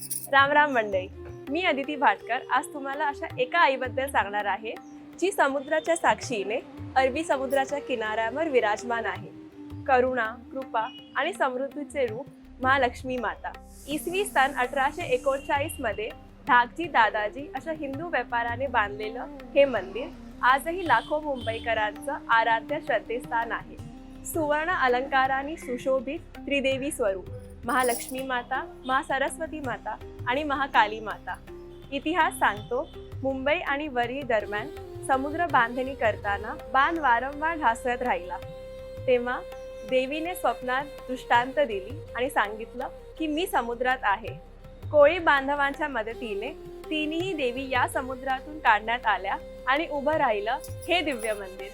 राम राम मंडळी, मी अदिती भाटकर आज तुम्हाला अशा एका आईबद्दल सांगणार आहे जी समुद्राच्या साक्षीने अरबी समुद्राच्या किनाऱ्यावर विराजमान आहे. करुणा, कृपा आणि समृद्धीचे रूप महालक्ष्मी माता. इसवी सन 1839 मध्ये धाकजी दादाजी अशा हिंदू व्यापाऱ्याने बांधलेलं हे मंदिर आजही लाखो मुंबईकरांचं आराध्य श्रद्धेस्थान आहे. सुवर्ण अलंकारांनी सुशोभित त्रिदेवी स्वरूप महालक्ष्मी माता, महासरस्वती माता आणि महाकाली माता. इतिहास सांगतो, मुंबई आणि वरळी दरम्यान समुद्र बांधणी करताना बाण वारंवार ढासळत राहिला. तेव्हा देवीने स्वप्नात दृष्टांत दिली आणि सांगितलं की मी समुद्रात आहे. कोळी बांधवांच्या मदतीने तिन्ही देवी या समुद्रातून काढण्यात आल्या आणि उभं राहिलं हे दिव्य मंदिर.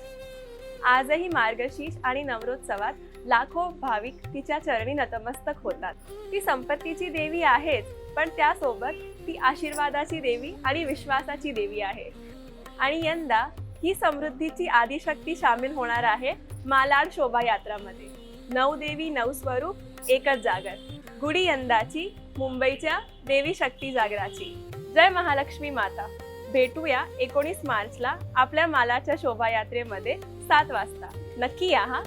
आजही मार्गशीर्ष आणि नवरोत्सवात लाखो भाविक तिच्या चरणी नतमस्तक होतात. ती संपत्तीची देवी आहेच, पण त्यासोबत ती आशीर्वादाची देवी आणि विश्वासाची देवी आहे. आणि यंदा ही समृद्धीची आदिशक्ती सामील होणार आहे मालाड शोभायात्रामध्ये. 9 देवी 9 स्वरूप एकच जागर. गुढी यंदाची मुंबईच्या देवी शक्ती जागराची. जय महालक्ष्मी माता. भेटूया 19 मार्चला आपल्या मालाडच्या शोभायात्रेमध्ये 7 वाजता. नक्की या हा.